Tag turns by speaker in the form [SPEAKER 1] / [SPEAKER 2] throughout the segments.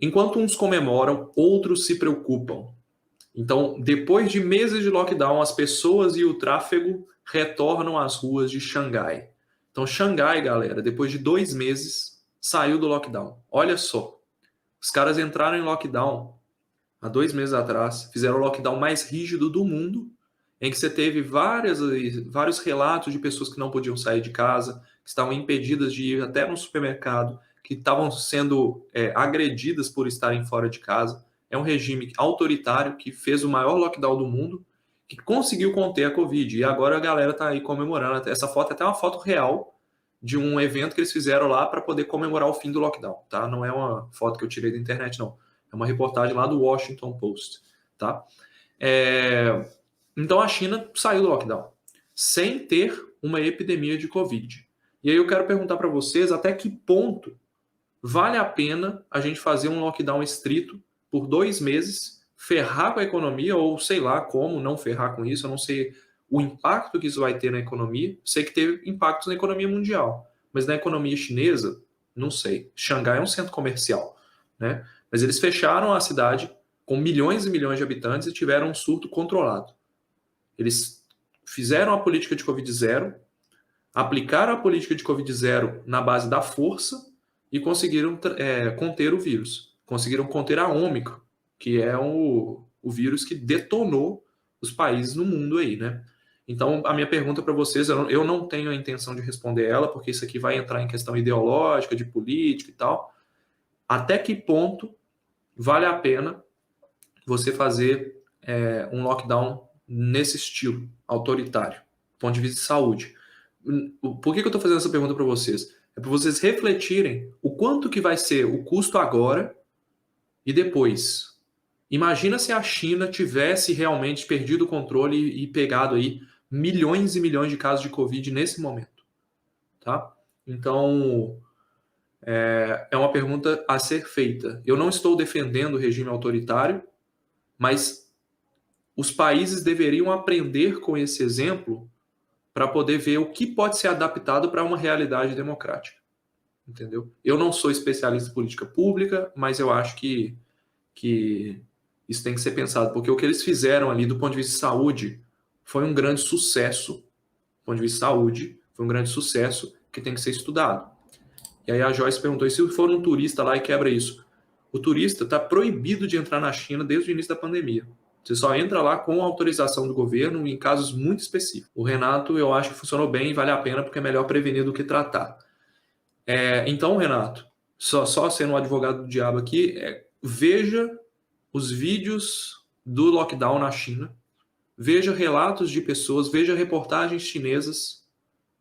[SPEAKER 1] Enquanto uns comemoram, outros se preocupam. Então, depois de meses de lockdown, as pessoas e o tráfego retornam às ruas de Xangai. Então, Xangai, galera, depois de 2 meses, saiu do lockdown. Olha só, os caras entraram em lockdown há 2 meses atrás, fizeram o lockdown mais rígido do mundo, em que você teve vários relatos de pessoas que não podiam sair de casa, que estavam impedidas de ir até no supermercado, que estavam sendo agredidas por estarem fora de casa. É um regime autoritário que fez o maior lockdown do mundo, que conseguiu conter a Covid. E agora a galera está aí comemorando. Essa foto é até uma foto real de um evento que eles fizeram lá para poder comemorar o fim do lockdown, tá? Não é uma foto que eu tirei da internet, não. É uma reportagem lá do Washington Post, tá? Então a China saiu do lockdown sem ter uma epidemia de Covid. E aí eu quero perguntar para vocês até que ponto vale a pena a gente fazer um lockdown estrito por 2 meses, ferrar com a economia, ou sei lá como não ferrar com isso, eu não sei o impacto que isso vai ter na economia. Sei que teve impactos na economia mundial, mas na economia chinesa, não sei. Xangai é um centro comercial, né? Mas eles fecharam a cidade com milhões e milhões de habitantes e tiveram um surto controlado. Eles fizeram a política de Covid zero, aplicaram a política de Covid zero na base da força e conseguiram conter o vírus. Conseguiram conter a Ômicron, que é o vírus que detonou os países no mundo aí, né? Então, a minha pergunta para vocês, eu não tenho a intenção de responder ela, porque isso aqui vai entrar em questão ideológica, de política e tal. Até que ponto vale a pena você fazer um lockdown nesse estilo autoritário, do ponto de vista de saúde? Por que eu estou fazendo essa pergunta para vocês? É para vocês refletirem o quanto que vai ser o custo agora e depois. Imagina se a China tivesse realmente perdido o controle e pegado aí milhões e milhões de casos de Covid nesse momento, tá? Então, é uma pergunta a ser feita. Eu não estou defendendo o regime autoritário, mas os países deveriam aprender com esse exemplo para poder ver o que pode ser adaptado para uma realidade democrática. Entendeu? Eu não sou especialista em política pública, mas eu acho que isso tem que ser pensado, porque o que eles fizeram ali do ponto de vista de saúde foi um grande sucesso. Do ponto de vista de saúde, foi um grande sucesso que tem que ser estudado. E aí a Joyce perguntou, e se for um turista lá e quebra isso? O turista está proibido de entrar na China desde o início da pandemia. Você só entra lá com autorização do governo em casos muito específicos. O Renato, eu acho que funcionou bem e vale a pena porque é melhor prevenir do que tratar. Então, Renato, só sendo um advogado do diabo aqui, veja os vídeos do lockdown na China, veja relatos de pessoas, veja reportagens chinesas,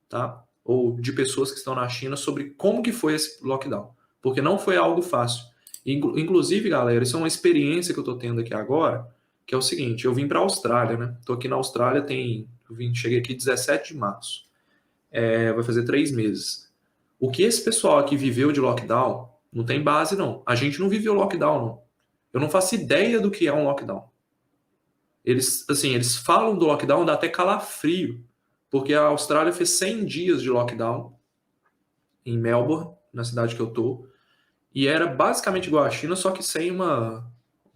[SPEAKER 1] tá? Ou de pessoas que estão na China sobre como que foi esse lockdown, porque não foi algo fácil. Inclusive, galera, isso é uma experiência que eu estou tendo aqui agora, que é o seguinte, eu vim para a Austrália, né? Estou aqui na Austrália, cheguei aqui 17 de março, vai fazer 3 meses. O que esse pessoal aqui viveu de lockdown não tem base, não. A gente não viveu lockdown, não. Eu não faço ideia do que é um lockdown. Eles falam do lockdown, dá até calafrio, porque a Austrália fez 100 dias de lockdown em Melbourne, na cidade que eu tô, e era basicamente igual à China, só que sem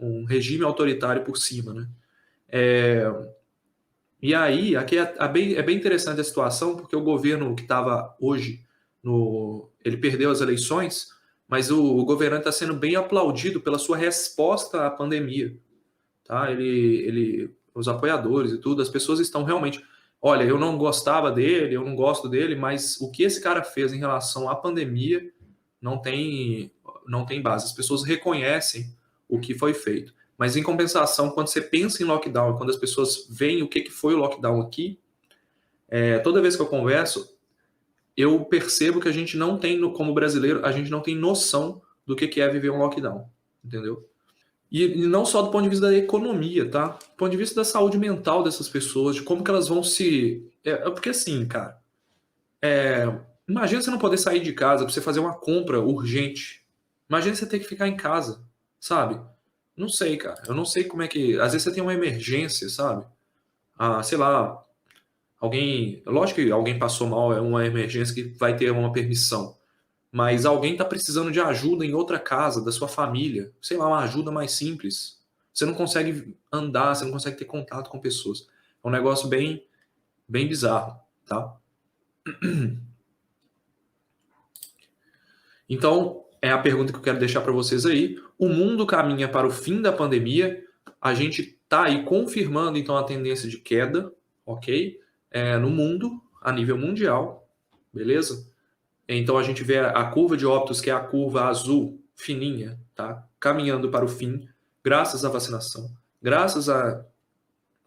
[SPEAKER 1] um regime autoritário por cima, né? E aí, aqui é bem interessante a situação, porque o governo que estava hoje, ele perdeu as eleições, mas o governante está sendo bem aplaudido pela sua resposta à pandemia. Tá? Os apoiadores e tudo, as pessoas estão realmente... Olha, eu não gostava dele, eu não gosto dele, mas o que esse cara fez em relação à pandemia não tem base. As pessoas reconhecem o que foi feito. Mas, em compensação, quando você pensa em lockdown, quando as pessoas veem o que foi o lockdown aqui, toda vez que eu converso, eu percebo que a gente não tem, como brasileiro, a gente não tem noção do que é viver um lockdown, entendeu? E não só do ponto de vista da economia, tá? Do ponto de vista da saúde mental dessas pessoas, de como que elas vão se... porque assim, cara, imagina você não poder sair de casa para você fazer uma compra urgente. Imagina você ter que ficar em casa, sabe? Não sei, cara. Eu não sei como é que... Às vezes você tem uma emergência, sabe? Sei lá, lógico que alguém passou mal, é uma emergência que vai ter uma permissão. mas alguém está precisando de ajuda em outra casa da sua família, sei lá, uma ajuda mais simples. Você não consegue andar, você não consegue ter contato com pessoas. É um negócio bem, bem bizarro, tá? Então, é a pergunta que eu quero deixar para vocês aí. O mundo caminha para o fim da pandemia. A gente está aí confirmando, então, a tendência de queda, ok? No mundo, a nível mundial, beleza? Então, a gente vê a curva de óbitos, que é a curva azul, fininha, tá? Caminhando para o fim, graças à vacinação, graças à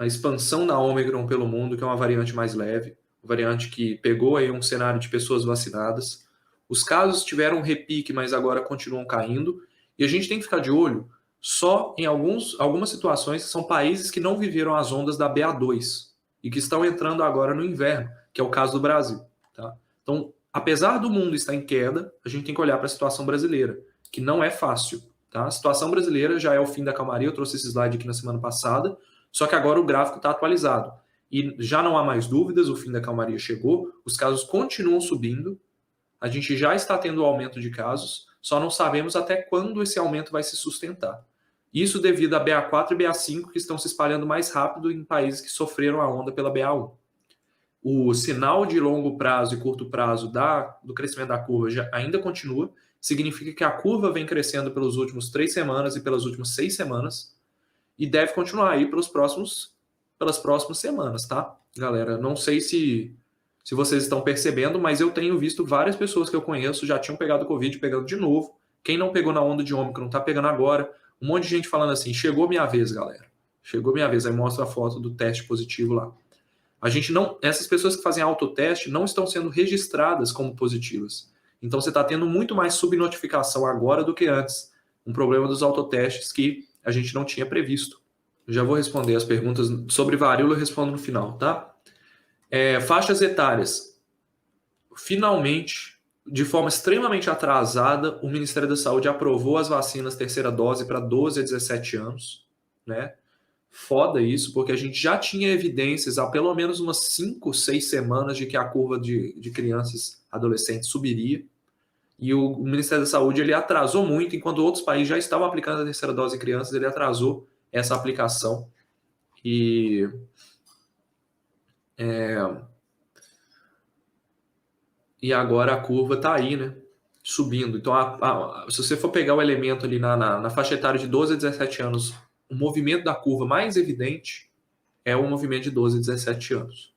[SPEAKER 1] expansão da Omicron pelo mundo, que é uma variante mais leve, uma variante que pegou aí um cenário de pessoas vacinadas. Os casos tiveram um repique, mas agora continuam caindo. E a gente tem que ficar de olho só em algumas situações que são países que não viveram as ondas da BA2 e que estão entrando agora no inverno, que é o caso do Brasil. Tá? Então, apesar do mundo estar em queda, a gente tem que olhar para a situação brasileira, que não é fácil. Tá? A situação brasileira já é o fim da calmaria, eu trouxe esse slide aqui na semana passada, só que agora o gráfico está atualizado. E já não há mais dúvidas, o fim da calmaria chegou, os casos continuam subindo, a gente já está tendo aumento de casos, só não sabemos até quando esse aumento vai se sustentar. Isso devido a BA4 e BA5 que estão se espalhando mais rápido em países que sofreram a onda pela BA1. O sinal de longo prazo e curto prazo do crescimento da curva ainda continua, significa que a curva vem crescendo pelas últimas 3 semanas e pelas últimas 6 semanas, e deve continuar aí pelas próximas semanas, tá? Galera, não sei se vocês estão percebendo, mas eu tenho visto várias pessoas que eu conheço já tinham pegado Covid, pegando de novo. Quem não pegou na onda de Ômicron tá pegando agora. Um monte de gente falando assim, chegou minha vez, galera. Chegou minha vez. Aí mostra a foto do teste positivo lá. Essas pessoas que fazem autoteste não estão sendo registradas como positivas. Então você está tendo muito mais subnotificação agora do que antes. Um problema dos autotestes que a gente não tinha previsto. Já vou responder as perguntas sobre varíola, eu respondo no final, tá? Faixas etárias. Finalmente, de forma extremamente atrasada, o Ministério da Saúde aprovou as vacinas terceira dose para 12 a 17 anos, né? Foda isso, porque a gente já tinha evidências há pelo menos umas 5, 6 semanas de que a curva de crianças adolescentes subiria. E o Ministério da Saúde ele atrasou muito, enquanto outros países já estavam aplicando a terceira dose em crianças, ele atrasou essa aplicação. E agora a curva está aí, né? Subindo. Então, se você for pegar o elemento ali na faixa etária de 12 a 17 anos, o movimento da curva mais evidente é o movimento de 12 a 17 anos.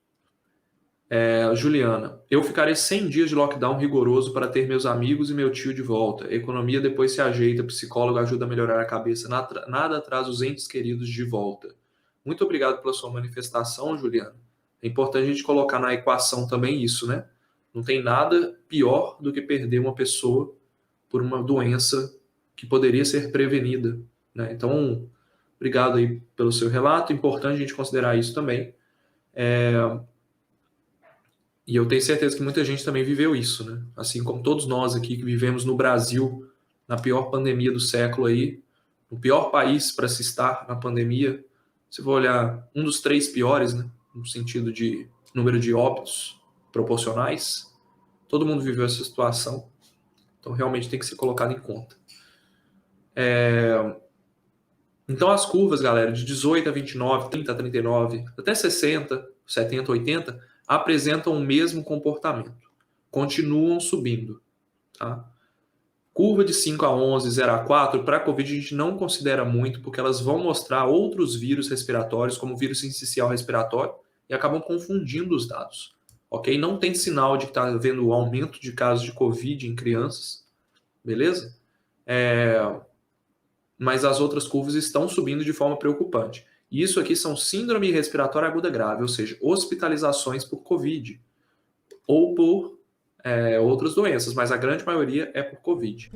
[SPEAKER 1] Juliana, eu ficarei 100 dias de lockdown rigoroso para ter meus amigos e meu tio de volta. A economia depois se ajeita, psicólogo ajuda a melhorar a cabeça. Nada traz os entes queridos de volta. Muito obrigado pela sua manifestação, Juliana. É importante a gente colocar na equação também isso, né? Não tem nada pior do que perder uma pessoa por uma doença que poderia ser prevenida, né? Então, obrigado aí pelo seu relato. Importante a gente considerar isso também. E eu tenho certeza que muita gente também viveu isso, né? Assim como todos nós aqui que vivemos no Brasil, na pior pandemia do século aí, no pior país para se estar na pandemia, se for olhar um dos 3 piores, né? No sentido de número de óbitos proporcionais, todo mundo viveu essa situação, então realmente tem que ser colocado em conta. Então as curvas, galera, de 18 a 29, 30 a 39, até 60, 70, 80, apresentam o mesmo comportamento. Continuam subindo. Tá? Curva de 5 a 11, 0 a 4, para a Covid a gente não considera muito, porque elas vão mostrar outros vírus respiratórios, como o vírus sincicial respiratório, e acabam confundindo os dados. Ok? Não tem sinal de que está havendo aumento de casos de Covid em crianças. Beleza? Mas as outras curvas estão subindo de forma preocupante. E isso aqui são síndrome respiratória aguda grave, ou seja, hospitalizações por Covid ou por outras doenças, mas a grande maioria é por Covid.